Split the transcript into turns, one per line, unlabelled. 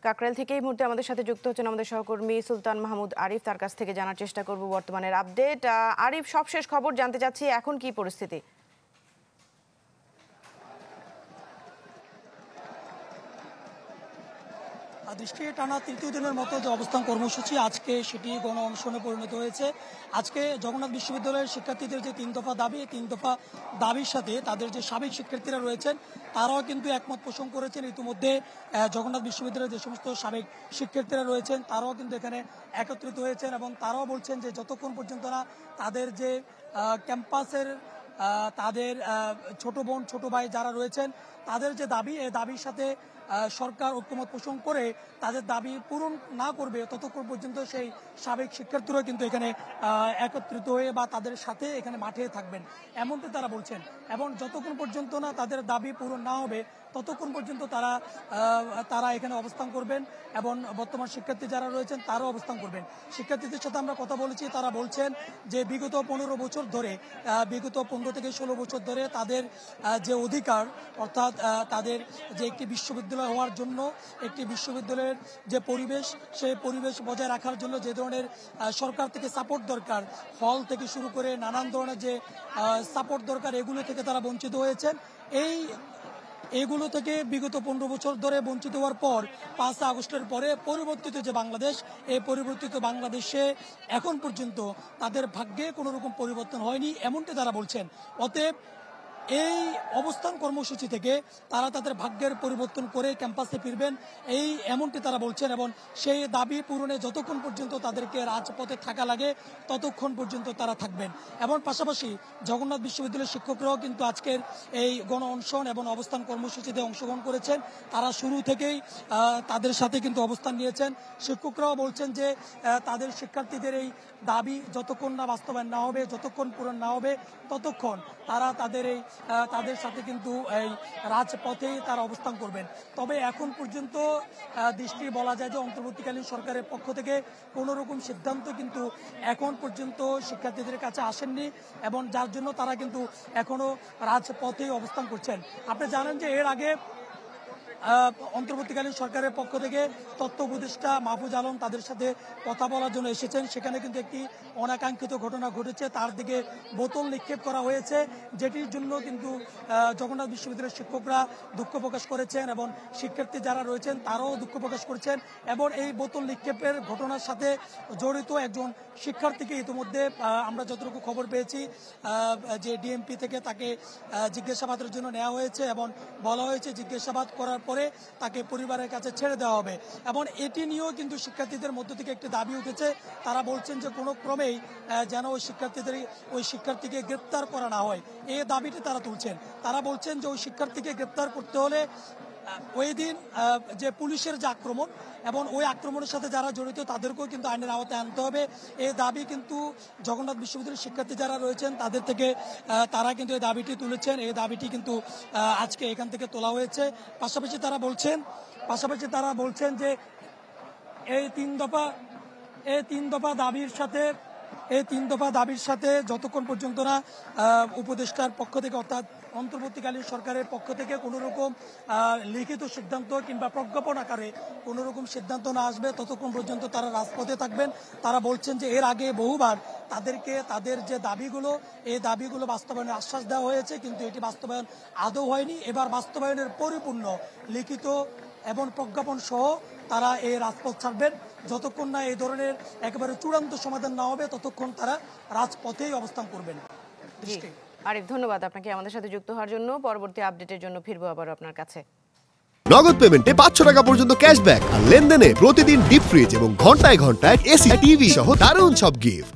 কাকরাইল থেকে এই মুহূর্তে আমাদের সাথে যুক্ত হচ্ছেন আমাদের সহকর্মী সুলতান মাহমুদ আরিফ। তার কাছ থেকে জানার চেষ্টা করব বর্তমানের আপডেট। আরিফ, সবশেষ খবর জানতে চাচ্ছি, এখন কি পরিস্থিতি?
দৃষ্টি টানা তৃতীয় দিনের মতো যে অবস্থান কর্মসূচি, আজকে সেটি গণ অনশনে পরিণত হয়েছে। আজকে জগন্নাথ বিশ্ববিদ্যালয়ের শিক্ষার্থীদের যে 3 দফা দাবি, 3 দফা দাবির সাথে তাদের যে সাবেক শিক্ষার্থীরা রয়েছেন তারাও কিন্তু একমত পোষণ করেছেন। ইতিমধ্যে জগন্নাথ বিশ্ববিদ্যালয়ের যে সমস্ত সাবেক শিক্ষার্থীরা রয়েছেন তারাও কিন্তু এখানে একত্রিত হয়েছেন এবং তারাও বলছেন যে যতক্ষণ পর্যন্ত না তাদের যে ক্যাম্পাসের তাদের ছোট বোন ছোট ভাই যারা রয়েছেন তাদের যে দাবি, এই দাবির সাথে সরকার ঐক্যমত পোষণ করে তাদের দাবি পূরণ না করবে ততক্ষণ পর্যন্ত সেই সাবেক শিক্ষার্থীরা কিন্তু এখানে একত্রিত হয়ে বা তাদের সাথে এখানে মাঠে থাকবেন, এমনটি তারা বলছেন। এবং যতক্ষণ পর্যন্ত না তাদের দাবি পূরণ না হবে ততক্ষণ পর্যন্ত তারা এখানে অবস্থান করবেন এবং বর্তমান শিক্ষার্থী যারা রয়েছেন তারাও অবস্থান করবেন। শিক্ষার্থীদের সাথে আমরা কথা বলেছি, তারা বলছেন যে বিগত 15 বছর ধরে, বিগত 15 থেকে 16 বছর ধরে তাদের যে অধিকার, অর্থাৎ তাদের যে একটি বিশ্ববিদ্যালয় হওয়ার জন্য একটি বিশ্ববিদ্যালয়ের যে পরিবেশ, সেই পরিবেশ বজায় রাখার জন্য যে ধরনের সরকার থেকে সাপোর্ট দরকার, হল থেকে শুরু করে নানান ধরনের যে সাপোর্ট দরকার, এগুলো থেকে তারা বঞ্চিত হয়েছেন। এইগুলো থেকে বিগত 15 বছর ধরে বঞ্চিত হওয়ার পর 5 আগস্টের পরে পরিবর্তিত যে বাংলাদেশ, এই পরিবর্তিত বাংলাদেশে এখন পর্যন্ত তাদের ভাগ্যে কোনো রকম পরিবর্তন হয়নি, এমনটি তারা বলছেন। অতএব এই অবস্থান কর্মসূচি থেকে তারা তাদের ভাগ্যের পরিবর্তন করে ক্যাম্পাসে ফিরবেন, এমনটি তারা বলছেন। এবং সেই দাবি পূরণে যতক্ষণ পর্যন্ত তাদেরকে রাজপথে থাকা লাগে ততক্ষণ পর্যন্ত তারা থাকবেন। এবং পাশাপাশি জগন্নাথ বিশ্ববিদ্যালয়ের শিক্ষকরাও কিন্তু আজকের এই গণ অনশন এবং অবস্থান কর্মসূচিতে অংশগ্রহণ করেছেন। তারা শুরু থেকেই তাদের সাথে কিন্তু অবস্থান নিয়েছেন। শিক্ষকরাও বলছেন যে তাদের শিক্ষার্থীদের এই দাবি যতক্ষণ না বাস্তবায়ন না হবে, যতক্ষণ পূরণ না হবে ততক্ষণ তারা তাদের সাথে কিন্তু এই রাজপথেই তারা অবস্থান করবেন। তবে এখন পর্যন্ত দৃষ্টি বলা যায় যে অন্তর্বর্তীকালীন সরকারের পক্ষ থেকে কোনো রকম সিদ্ধান্ত কিন্তু এখন পর্যন্ত শিক্ষার্থীদের কাছে আসেননি এবং যার জন্য তারা কিন্তু এখনো রাজপথেই অবস্থান করছেন। আপনি জানেন যে এর আগে অন্তর্বর্তীকালীন সরকারের পক্ষ থেকে তথ্য উপদেষ্টা মাহফুজ আলম তাদের সাথে কথা বলার জন্য এসেছেন। সেখানে কিন্তু একটি অনাকাঙ্ক্ষিত ঘটনা ঘটেছে, তার দিকে বোতল নিক্ষেপ করা হয়েছে, যেটির জন্য কিন্তু জগন্নাথ বিশ্ববিদ্যালয়ের শিক্ষকরা দুঃখ প্রকাশ করেছেন এবং শিক্ষার্থী যারা রয়েছেন তারাও দুঃখ প্রকাশ করেছেন। এবং এই বোতল নিক্ষেপের ঘটনার সাথে জড়িত একজন শিক্ষার্থীকে ইতিমধ্যে আমরা যতটুকু খবর পেয়েছি যে ডিএমপি থেকে তাকে জিজ্ঞাসাবাদের জন্য নেওয়া হয়েছে এবং বলা হয়েছে জিজ্ঞাসাবাদ করার পরে তাকে পরিবারের কাছে ছেড়ে দেওয়া হবে। এবং এটি নিয়েও কিন্তু শিক্ষার্থীদের মধ্য থেকে একটি দাবি উঠেছে। তারা বলছেন যে কোনো ক্রমেই যেন ওই শিক্ষার্থীকে গ্রেপ্তার করা না হয়, এই দাবিটি তারা তুলছেন। তারা বলছেন যে ওই শিক্ষার্থীকে গ্রেপ্তার করতে হলে ওই দিন যে পুলিশের যে আক্রমণ এবং ওই আক্রমণের সাথে যারা জড়িত তাদেরকেও কিন্তু আইনের আওতায় আনতে হবে। এই দাবি কিন্তু জগন্নাথ বিশ্ববিদ্যালয়ের শিক্ষার্থী যারা রয়েছেন তাদের থেকে তারা কিন্তু এই দাবিটি তুলেছেন। এই দাবিটি কিন্তু আজকে এখান থেকে তোলা হয়েছে। পাশাপাশি তারা বলছেন যে এই তিন দফা দাবির সাথে যতক্ষণ পর্যন্ত না উপদেষ্টার পক্ষ থেকে, অর্থাৎ অন্তর্বর্তীকালীন সরকারের পক্ষ থেকে কোনো রকম লিখিত সিদ্ধান্ত কিংবা প্রজ্ঞাপন আকারে কোনো রকম সিদ্ধান্ত না আসবে ততক্ষণ পর্যন্ত তারা রাজপথে থাকবেন। তারা বলছেন যে এর আগে বহুবার তাদেরকে তাদের যে দাবিগুলো, এই দাবিগুলো বাস্তবায়নের আশ্বাস দেওয়া হয়েছে, কিন্তু এটি বাস্তবায়ন আদৌ হয়নি। এবার বাস্তবায়নের পরিপূর্ণ লিখিত এবং প্রজ্ঞাপন সহ তারা এই রাজপথ ছাড়বেন। যতক্ষণ না এই ধরনের একেবারে চূড়ান্ত সমাধান না হবে ততক্ষণ তারা রাজপথেই অবস্থান করবেন।
আরিফ, ধন্যবাদ আপনাকে আমাদের সাথে যুক্ত হওয়ার জন্য। পরবর্তী আপডেটের জন্য ফিরবো আবার আপনার কাছে।
নগদ পেমেন্টে 500 টাকা পর্যন্ত ক্যাশব্যাক আর লেনদেনে প্রতিদিন ডিপ ফ্রিজ এবং ঘন্টায় ঘন্টায় এসি টিভি সহ দারুণ সব গিফট।